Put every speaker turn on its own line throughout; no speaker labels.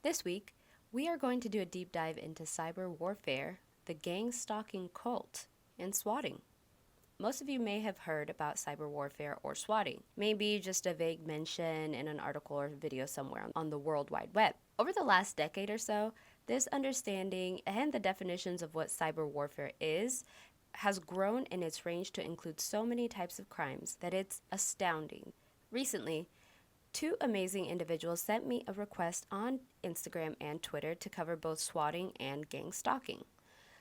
This week, we are going to do a deep dive into cyber warfare, the gang stalking cult, and swatting. Most of you may have heard about cyber warfare or swatting, maybe just a vague mention in an article or video somewhere on the World Wide Web. Over the last decade or so, this understanding and the definitions of what cyber warfare is has grown in its range to include so many types of crimes that it's astounding. Recently, two amazing individuals sent me a request on Instagram and Twitter to cover both swatting and gang stalking.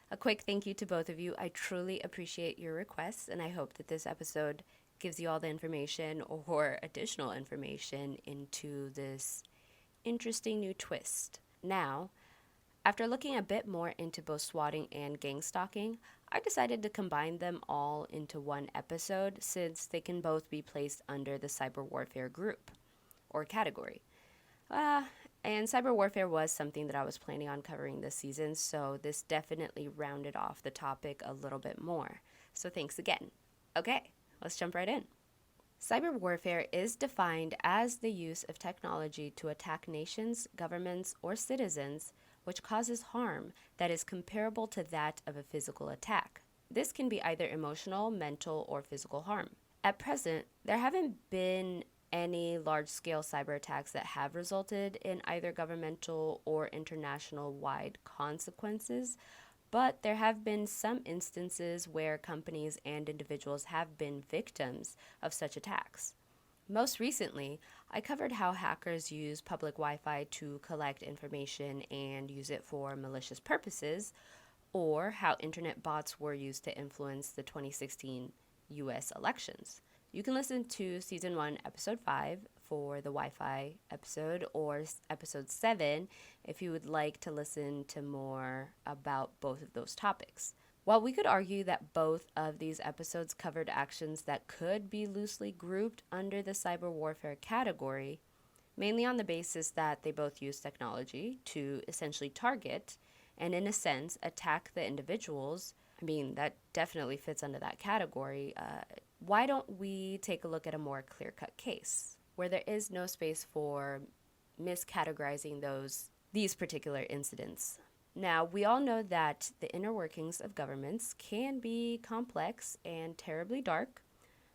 A quick thank you to both of you. I truly appreciate your requests, and I hope that this episode gives you all the information or additional information into this interesting new twist. Now, after looking a bit more into both swatting and gang stalking, I decided to combine them all into one episode since they can both be placed under the cyber warfare group or category. And cyber warfare was something that I was planning on covering this season, so this definitely rounded off the topic a little bit more. So thanks again. Okay, let's jump right in. Cyber warfare is defined as the use of technology to attack nations, governments, or citizens which causes harm that is comparable to that of a physical attack. This can be either emotional, mental, or physical harm. At present, there haven't been any large-scale cyber attacks that have resulted in either governmental or international-wide consequences, but there have been some instances where companies and individuals have been victims of such attacks. Most recently, I covered how hackers use public Wi-Fi to collect information and use it for malicious purposes, or how internet bots were used to influence the 2016 US elections. You can listen to Season 1, Episode 5 for the Wi-Fi episode, or Episode 7 if you would like to listen to more about both of those topics. While we could argue that both of these episodes covered actions that could be loosely grouped under the cyber warfare category, mainly on the basis that they both use technology to essentially target and, in a sense, attack the individuals, that definitely fits under that category. Why don't we take a look at a more clear-cut case where there is no space for miscategorizing these particular incidents? Now, we all know that the inner workings of governments can be complex and terribly dark,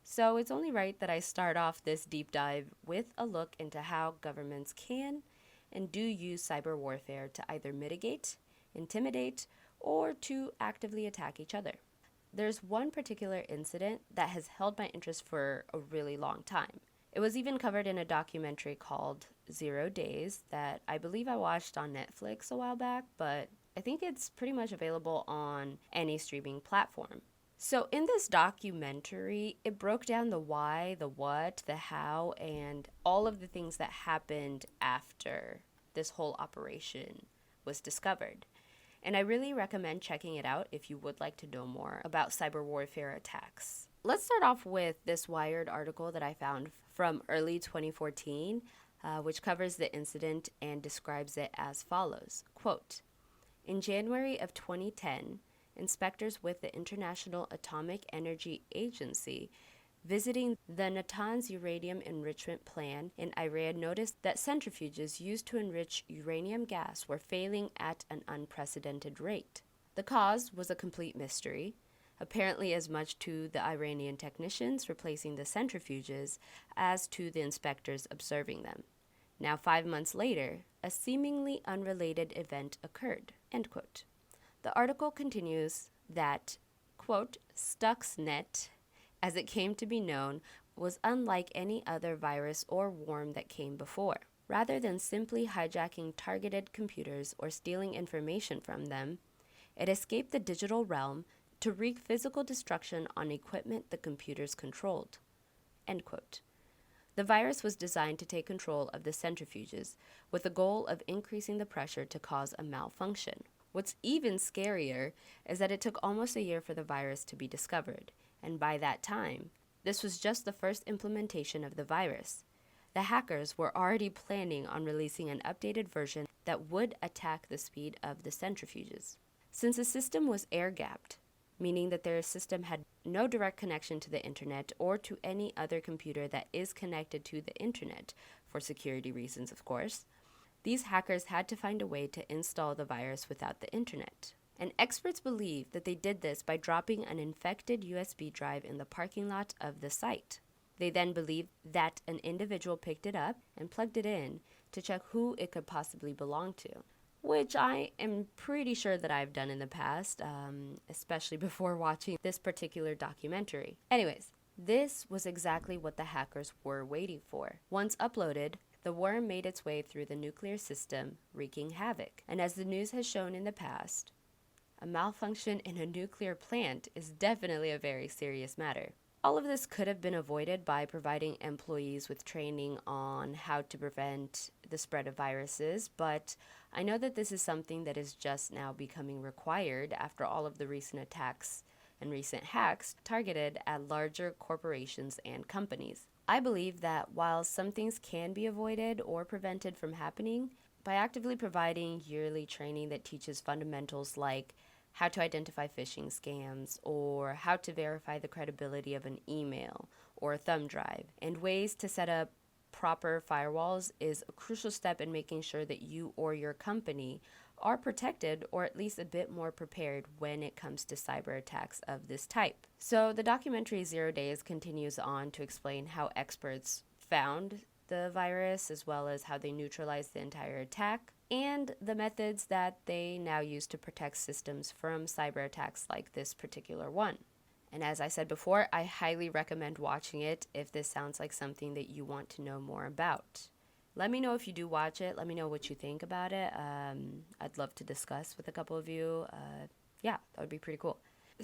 so it's only right that I start off this deep dive with a look into how governments can and do use cyber warfare to either mitigate, intimidate, or to actively attack each other. There's one particular incident that has held my interest for a really long time. It was even covered in a documentary called 0 Days that I believe I watched on Netflix a while back, but I think it's pretty much available on any streaming platform. So in this documentary, it broke down the why, the what, the how, and all of the things that happened after this whole operation was discovered. And I really recommend checking it out if you would like to know more about cyber warfare attacks. Let's start off with this Wired article that I found from early 2014, which covers the incident and describes it as follows. Quote, in January of 2010, inspectors with the International Atomic Energy Agency visiting the Natanz uranium enrichment plant in Iran noticed that centrifuges used to enrich uranium gas were failing at an unprecedented rate. The cause was a complete mystery, apparently as much to the Iranian technicians replacing the centrifuges as to the inspectors observing them. Now, 5 months later, a seemingly unrelated event occurred, end quote. The article continues that, quote, Stuxnet, as it came to be known, was unlike any other virus or worm that came before. Rather than simply hijacking targeted computers or stealing information from them, it escaped the digital realm to wreak physical destruction on equipment the computers controlled. End quote. The virus was designed to take control of the centrifuges with the goal of increasing the pressure to cause a malfunction. What's even scarier is that it took almost a year for the virus to be discovered. And by that time, this was just the first implementation of the virus. The hackers were already planning on releasing an updated version that would attack the speed of the centrifuges. Since the system was air-gapped, meaning that their system had no direct connection to the internet or to any other computer that is connected to the internet, for security reasons, of course, These hackers had to find a way to install the virus without the internet. And experts believe that they did this by dropping an infected USB drive in the parking lot of the site. They then believe that an individual picked it up and plugged it in to check who it could possibly belong to, which I am pretty sure that I've done in the past, especially before watching this particular documentary. Anyways, this was exactly what the hackers were waiting for. Once uploaded, the worm made its way through the nuclear system, wreaking havoc. And as the news has shown in the past, a malfunction in a nuclear plant is definitely a very serious matter. All of this could have been avoided by providing employees with training on how to prevent the spread of viruses, but I know that this is something that is just now becoming required after all of the recent attacks and recent hacks targeted at larger corporations and companies. I believe that while some things can be avoided or prevented from happening, by actively providing yearly training that teaches fundamentals like how to identify phishing scams, or how to verify the credibility of an email or a thumb drive, and ways to set up proper firewalls is a crucial step in making sure that you or your company are protected or at least a bit more prepared when it comes to cyber attacks of this type. So the documentary 0 Days continues on to explain how experts found the virus as well as how they neutralized the entire attack, and the methods that they now use to protect systems from cyber attacks like this particular one. And as I said before, I highly recommend watching it if this sounds like something that you want to know more about. Let me know if you do watch it. Let me know what you think about it. I'd love to discuss with a couple of you. Yeah, that would be pretty cool.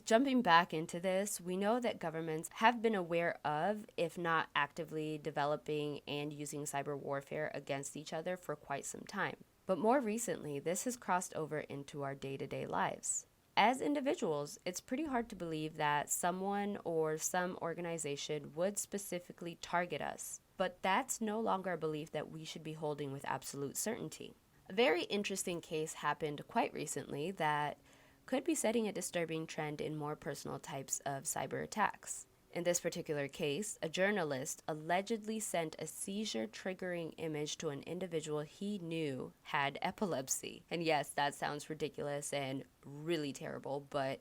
Jumping back into this, we know that governments have been aware of, if not actively developing and using cyber warfare against each other for quite some time. But more recently, this has crossed over into our day-to-day lives. As individuals, it's pretty hard to believe that someone or some organization would specifically target us, but that's no longer a belief that we should be holding with absolute certainty. A very interesting case happened quite recently that could be setting a disturbing trend in more personal types of cyber attacks. In this particular case, a journalist allegedly sent a seizure-triggering image to an individual he knew had epilepsy. And yes, that sounds ridiculous and really terrible, but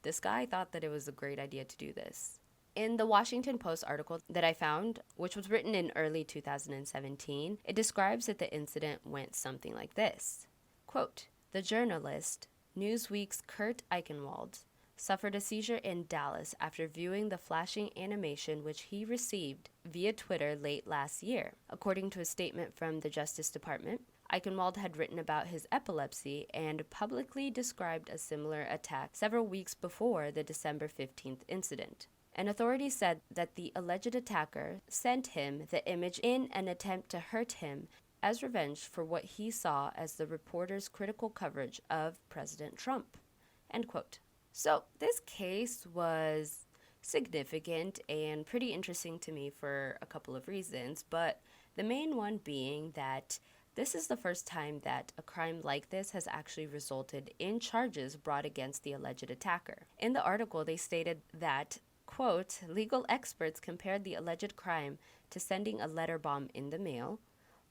this guy thought that it was a great idea to do this. In the Washington Post article that I found, which was written in early 2017, it describes that the incident went something like this. Quote, "The journalist, Newsweek's Kurt Eichenwald, suffered a seizure in Dallas after viewing the flashing animation which he received via Twitter late last year. According to a statement from the Justice Department, Eichenwald had written about his epilepsy and publicly described a similar attack several weeks before the December 15th incident. And authorities said that the alleged attacker sent him the image in an attempt to hurt him as revenge for what he saw as the reporter's critical coverage of President Trump." End quote. So this case was significant and pretty interesting to me for a couple of reasons, but the main one being that this is the first time that a crime like this has actually resulted in charges brought against the alleged attacker. In the article, they stated that, quote, "Legal experts compared the alleged crime to sending a letter bomb in the mail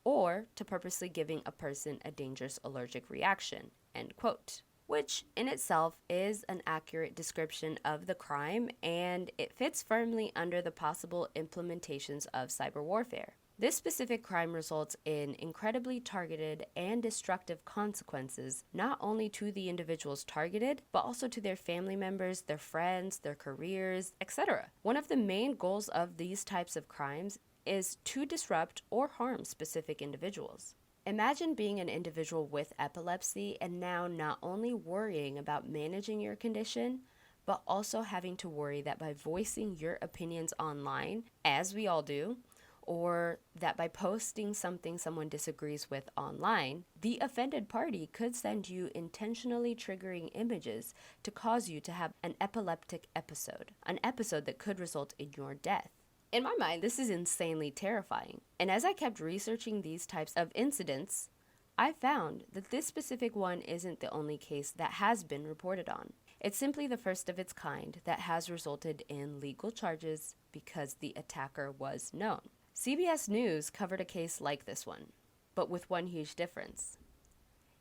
or to purposely giving a person a dangerous allergic reaction," end quote. Which in itself is an accurate description of the crime, and it fits firmly under the possible implementations of cyber warfare. This specific crime results in incredibly targeted and destructive consequences, not only to the individuals targeted, but also to their family members, their friends, their careers, etc. One of the main goals of these types of crimes is to disrupt or harm specific individuals. Imagine being an individual with epilepsy and now not only worrying about managing your condition, but also having to worry that by voicing your opinions online, as we all do, or that by posting something someone disagrees with online, the offended party could send you intentionally triggering images to cause you to have an epileptic episode, an episode that could result in your death. In my mind, this is insanely terrifying. And as I kept researching these types of incidents, I found that this specific one isn't the only case that has been reported on. It's simply the first of its kind that has resulted in legal charges because the attacker was known. CBS News covered a case like this one. but with one huge difference.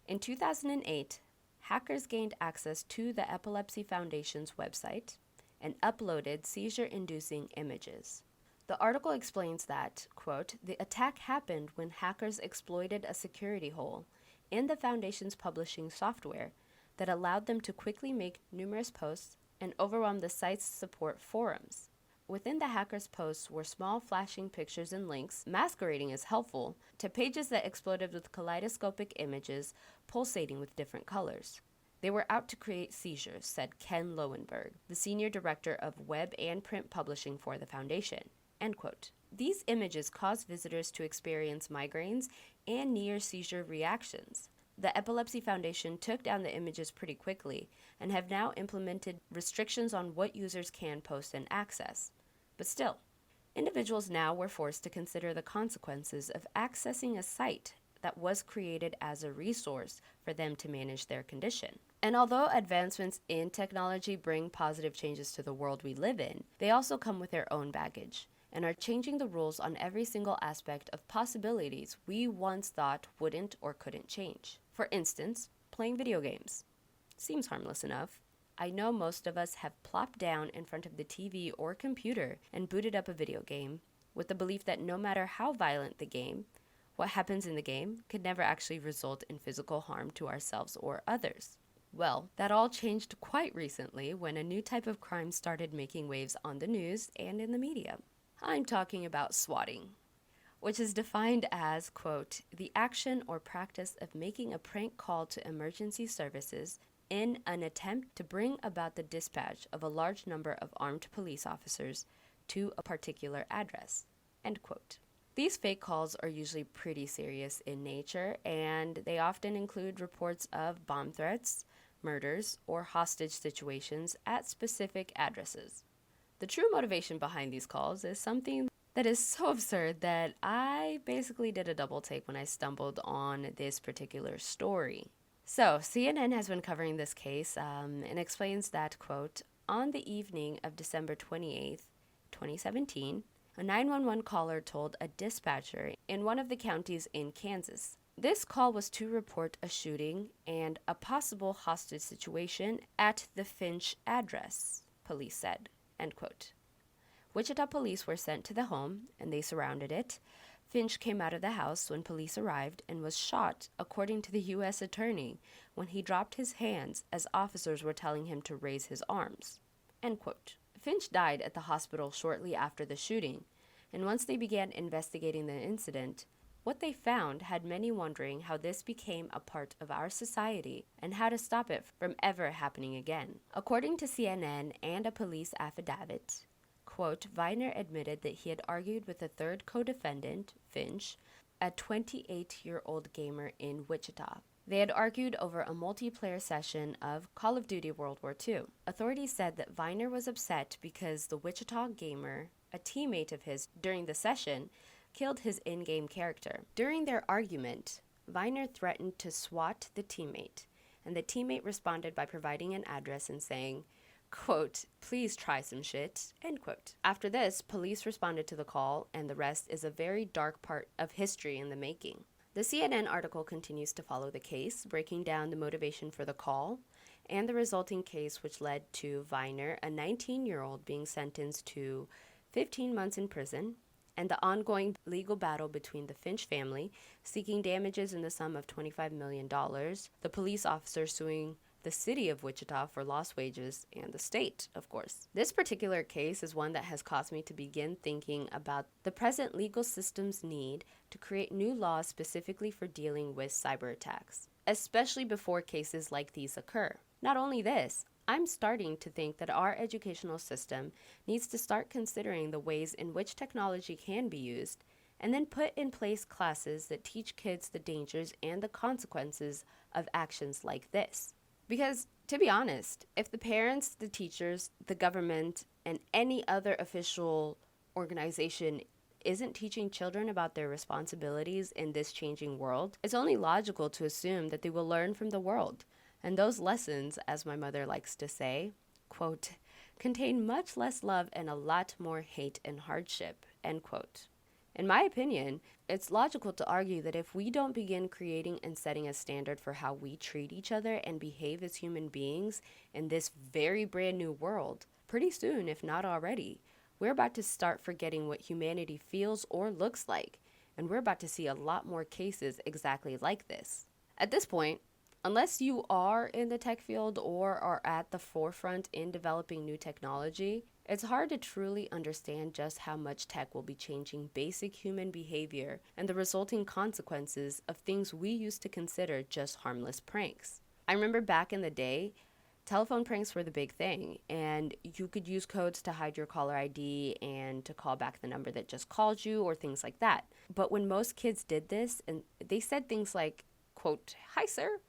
In 2008, hackers gained access to the Epilepsy Foundation's website and uploaded seizure-inducing images. The article explains that, quote, the attack happened when hackers exploited a security hole in the foundation's publishing software that allowed them to quickly make numerous posts and overwhelm the site's support forums. Within the hackers' posts were small flashing pictures and links, masquerading as helpful, to pages that exploded with kaleidoscopic images pulsating with different colors. They were out to create seizures, said Ken Lowenberg, the senior director of web and print publishing for the foundation. End quote. These images caused visitors to experience migraines and near-seizure reactions. The Epilepsy Foundation took down the images pretty quickly and have now implemented restrictions on what users can post and access. But still, individuals now were forced to consider the consequences of accessing a site that was created as a resource for them to manage their condition. And although advancements in technology bring positive changes to the world we live in, they also come with their own baggage and are changing the rules on every single aspect of possibilities we once thought wouldn't or couldn't change. For instance, playing video games. Seems harmless enough. I know most of us have plopped down in front of the TV or computer and booted up a video game with the belief that no matter how violent the game, what happens in the game could never actually result in physical harm to ourselves or others. Well, that all changed quite recently when a new type of crime started making waves on the news and in the media. I'm talking about swatting, which is defined as, quote, the action or practice of making a prank call to emergency services in an attempt to bring about the dispatch of a large number of armed police officers to a particular address, end quote. These fake calls are usually pretty serious in nature, and they often include reports of bomb threats, murders, or hostage situations at specific addresses. The true motivation behind these calls is something that is so absurd that I basically did a double take when I stumbled on this particular story. So, CNN has been covering this case and explains that, quote, on the evening of December 28th, 2017, a 911 caller told a dispatcher in one of the counties in Kansas. This call was to report a shooting and a possible hostage situation at the Finch address, police said, end quote. Wichita police were sent to the home, and they surrounded it. Finch came out of the house when police arrived and was shot, according to the U.S. attorney, when he dropped his hands as officers were telling him to raise his arms, end quote. Finch died at the hospital shortly after the shooting, and once they began investigating the incident, what they found had many wondering how this became a part of our society and how to stop it from ever happening again. According to CNN and a police affidavit, quote, Viner admitted that he had argued with a third co-defendant, Finch, a 28-year-old gamer in Wichita. They had argued over a multiplayer session of Call of Duty World War II. Authorities said that Viner was upset because the Wichita gamer, a teammate of his during the session, killed his in-game character. During their argument, Viner threatened to SWAT the teammate, and the teammate responded by providing an address and saying, quote, please try some shit, end quote. After this, police responded to the call, and the rest is a very dark part of history in the making. The CNN article continues to follow the case, breaking down the motivation for the call and the resulting case, which led to Viner, a 19-year-old, being sentenced to 15 months in prison, and the ongoing legal battle between the Finch family, seeking damages in the sum of $25 million, the police officer suing the city of Wichita for lost wages, and the state, of course. This particular case is one that has caused me to begin thinking about the present legal system's need to create new laws specifically for dealing with cyber attacks, especially before cases like these occur. Not only this, I'm starting to think that our educational system needs to start considering the ways in which technology can be used, and then put in place classes that teach kids the dangers and the consequences of actions like this. Because, to be honest, if the parents, the teachers, the government, and any other official organization isn't teaching children about their responsibilities in this changing world, it's only logical to assume that they will learn from the world. And those lessons, as my mother likes to say, quote, contain much less love and a lot more hate and hardship, end quote. In my opinion, it's logical to argue that if we don't begin creating and setting a standard for how we treat each other and behave as human beings in this very brand new world, pretty soon, if not already, we're about to start forgetting what humanity feels or looks like, and we're about to see a lot more cases exactly like this. At this point, unless you are in the tech field or are at the forefront in developing new technology, it's hard to truly understand just how much tech will be changing basic human behavior and the resulting consequences of things we used to consider just harmless pranks. I remember back in the day, telephone pranks were the big thing, and you could use codes to hide your caller ID and to call back the number that just called you or things like that. But when most kids did this, and they said things like, quote, "Hi, sir.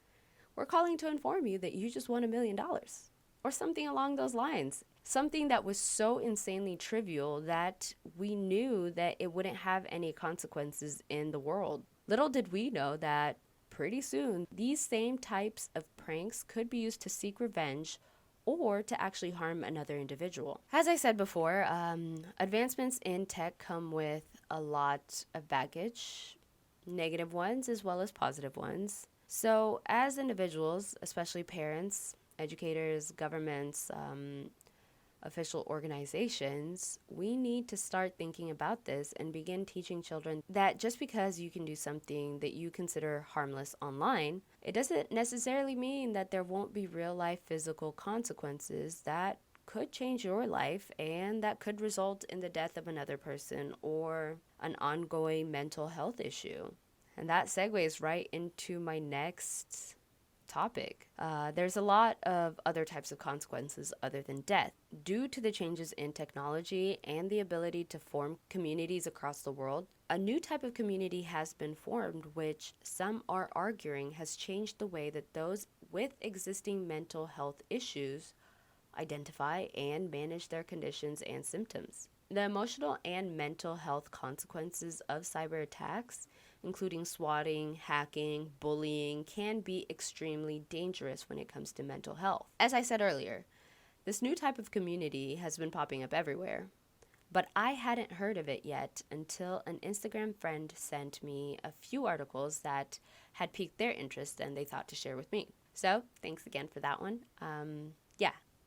We're calling to inform you that you just won $1,000,000, or something along those lines. Something that was so insanely trivial that we knew that it wouldn't have any consequences in the world. Little did we know that pretty soon these same types of pranks could be used to seek revenge or to actually harm another individual. As I said before, advancements in tech come with a lot of baggage, negative ones as well as positive ones. So, as individuals, especially parents, educators, governments, official organizations, we need to start thinking about this and begin teaching children that just because you can do something that you consider harmless online, it doesn't necessarily mean that there won't be real life physical consequences that could change your life and that could result in the death of another person or an ongoing mental health issue. And that segues right into my next topic. There's a lot of other types of consequences other than death. Due to the changes in technology and the ability to form communities across the world, a new type of community has been formed, which some are arguing has changed the way that those with existing mental health issues identify and manage their conditions and symptoms. The emotional and mental health consequences of cyber attacks, including swatting, hacking, bullying, can be extremely dangerous when it comes to mental health. As I said earlier, this new type of community has been popping up everywhere, but I hadn't heard of it yet until an Instagram friend sent me a few articles that had piqued their interest and they thought to share with me. So, thanks again for that one.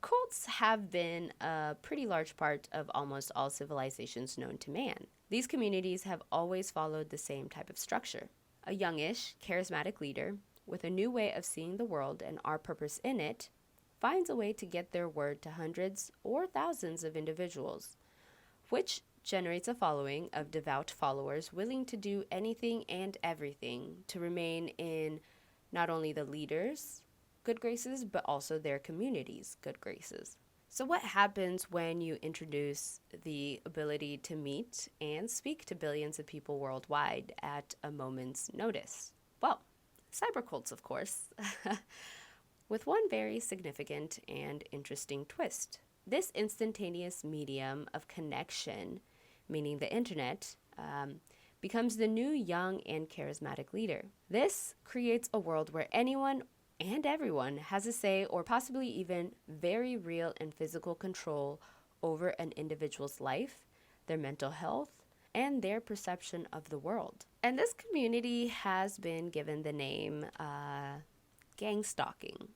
Cults have been a pretty large part of almost all civilizations known to man. These communities have always followed the same type of structure. A youngish, charismatic leader with a new way of seeing the world and our purpose in it finds a way to get their word to hundreds or thousands of individuals, which generates a following of devout followers willing to do anything and everything to remain in not only the leaders' good graces, but also their community's good graces. So what happens when you introduce the ability to meet and speak to billions of people worldwide at a moment's notice? Well, cyber cults, of course, with one very significant and interesting twist. This instantaneous medium of connection, meaning the internet, becomes the new young and charismatic leader. This creates a world where anyone and everyone has a say or possibly even very real and physical control over an individual's life, their mental health, and their perception of the world. And this community has been given the name Gang Stalking.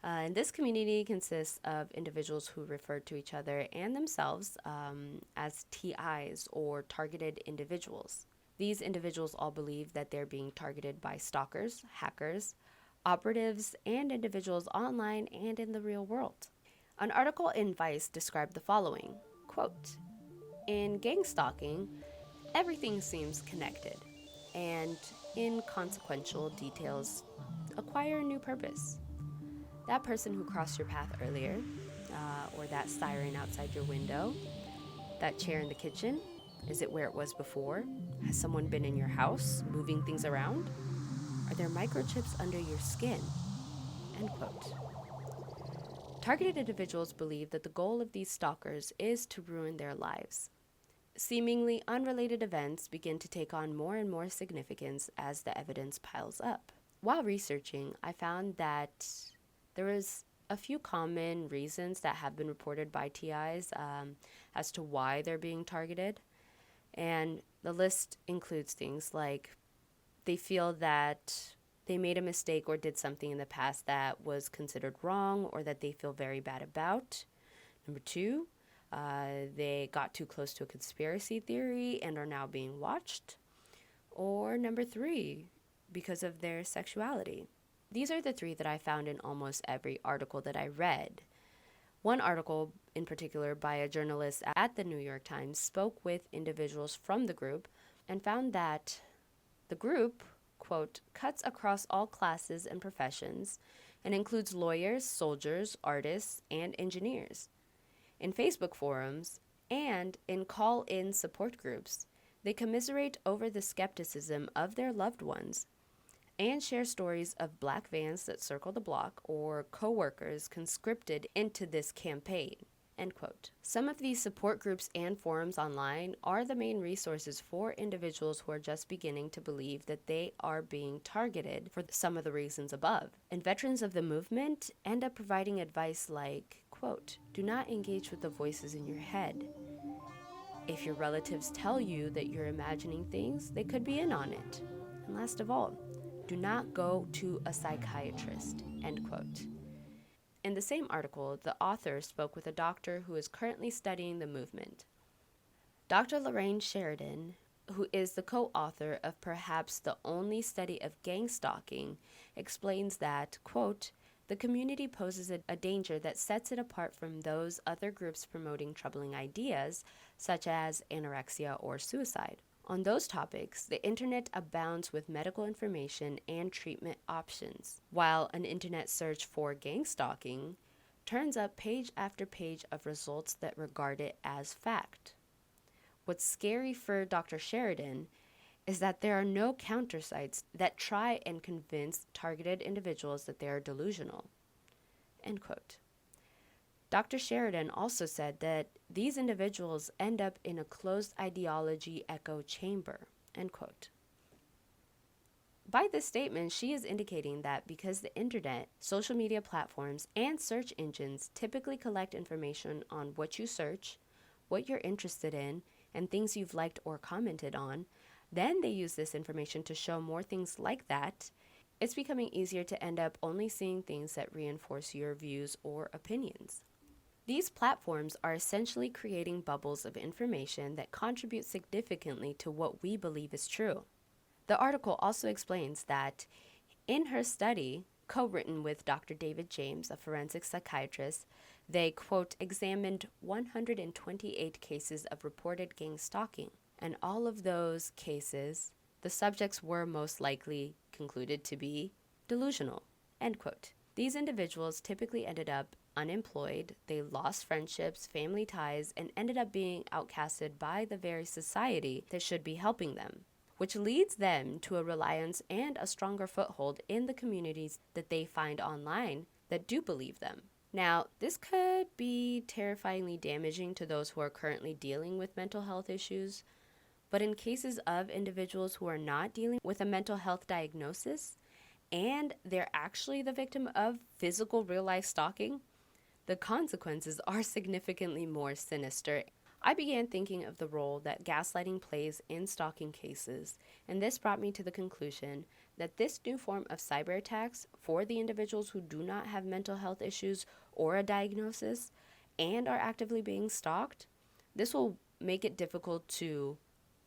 And this community consists of individuals who refer to each other and themselves as TIs, or targeted individuals. These individuals all believe that they're being targeted by stalkers, hackers, operatives, and individuals online and in the real world. An article in Vice described the following, quote, "In gang stalking, everything seems connected, and inconsequential details acquire a new purpose. That person who crossed your path earlier, or that siren outside your window, that chair in the kitchen, is it where it was before? Has someone been in your house, moving things around? Are there microchips under your skin?" End quote. Targeted individuals believe that the goal of these stalkers is to ruin their lives. Seemingly unrelated events begin to take on more and more significance as the evidence piles up. While researching, I found that there was a few common reasons that have been reported by TIs as to why they're being targeted. And the list includes things like they feel that they made a mistake or did something in the past that was considered wrong or that they feel very bad about. Number two, they got too close to a conspiracy theory and are now being watched. Or number three, because of their sexuality. These are the three that I found in almost every article that I read. One article in particular by a journalist at the New York Times spoke with individuals from the group and found that the group, quote, cuts across all classes and professions and includes lawyers, soldiers, artists, and engineers. In Facebook forums and in call-in support groups, they commiserate over the skepticism of their loved ones and share stories of black vans that circle the block or co-workers conscripted into this campaign, end quote. Some of these support groups and forums online are the main resources for individuals who are just beginning to believe that they are being targeted for some of the reasons above. And veterans of the movement end up providing advice like, quote, do not engage with the voices in your head. If your relatives tell you that you're imagining things, they could be in on it. And last of all, do not go to a psychiatrist, end quote. In the same article, the author spoke with a doctor who is currently studying the movement. Dr. Lorraine Sheridan, who is the co-author of perhaps the only study of gang stalking, explains that, quote, the community poses a danger that sets it apart from those other groups promoting troubling ideas, such as anorexia or suicide. On those topics, the internet abounds with medical information and treatment options, while an internet search for gang stalking turns up page after page of results that regard it as fact. What's scary for Dr. Sheridan is that there are no counter sites that try and convince targeted individuals that they are delusional, end quote. Dr. Sheridan also said that these individuals end up in a closed ideology echo chamber, end quote. By this statement, she is indicating that because the internet, social media platforms, and search engines typically collect information on what you search, what you're interested in, and things you've liked or commented on, then they use this information to show more things like that. It's becoming easier to end up only seeing things that reinforce your views or opinions. These platforms are essentially creating bubbles of information that contribute significantly to what we believe is true. The article also explains that in her study, co-written with Dr. David James, a forensic psychiatrist, they, quote, examined 128 cases of reported gang stalking. And all of those cases, the subjects were most likely concluded to be delusional, end quote. These individuals typically ended up unemployed, they lost friendships, family ties, and ended up being outcasted by the very society that should be helping them, which leads them to a reliance and a stronger foothold in the communities that they find online that do believe them. Now, this could be terrifyingly damaging to those who are currently dealing with mental health issues, but in cases of individuals who are not dealing with a mental health diagnosis and they're actually the victim of physical real-life stalking, the consequences are significantly more sinister. I began thinking of the role that gaslighting plays in stalking cases, and this brought me to the conclusion that this new form of cyber attacks for the individuals who do not have mental health issues or a diagnosis and are actively being stalked, this will make it difficult to,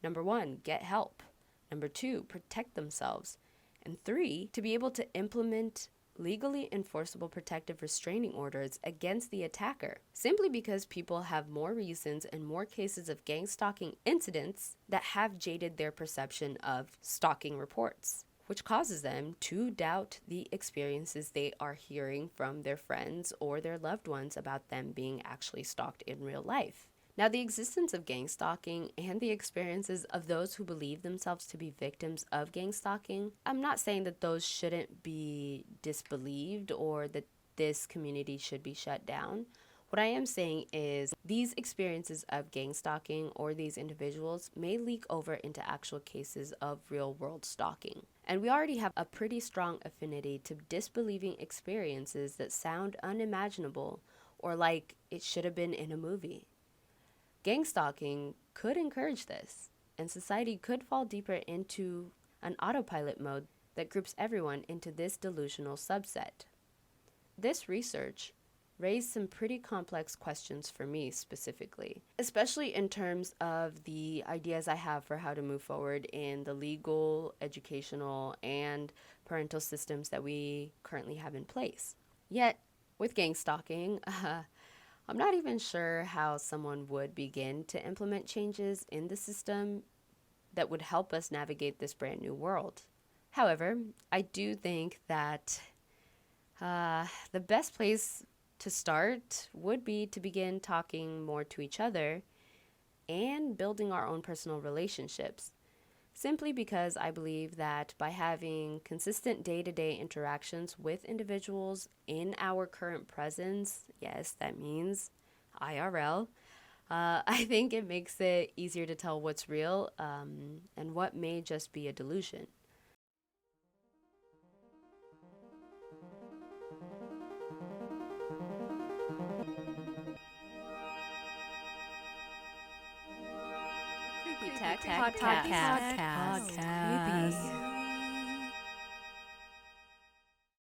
number one, get help, number two, protect themselves, and three, to be able to implement legally enforceable protective restraining orders against the attacker, simply because people have more reasons and more cases of gang stalking incidents that have jaded their perception of stalking reports, which causes them to doubt the experiences they are hearing from their friends or their loved ones about them being actually stalked in real life. Now, the existence of gang stalking and the experiences of those who believe themselves to be victims of gang stalking, I'm not saying that those shouldn't be disbelieved or that this community should be shut down. What I am saying is these experiences of gang stalking or these individuals may leak over into actual cases of real-world stalking. And we already have a pretty strong affinity to disbelieving experiences that sound unimaginable or like it should have been in a movie. Gang stalking could encourage this. and society could fall deeper into an autopilot mode that groups everyone into this delusional subset. This research raised some pretty complex questions for me specifically, especially in terms of the ideas I have for how to move forward in the legal, educational, and parental systems that we currently have in place. Yet, with gang stalking, I'm not even sure how someone would begin to implement changes in the system that would help us navigate this brand new world. However, I do think that the best place to start would be to begin talking more to each other and building our own personal relationships. Simply because I believe that by having consistent day-to-day interactions with individuals in our current presence, yes, that means IRL, I think it makes it easier to tell what's real and what may just be a delusion. Creepy Tech Podcast.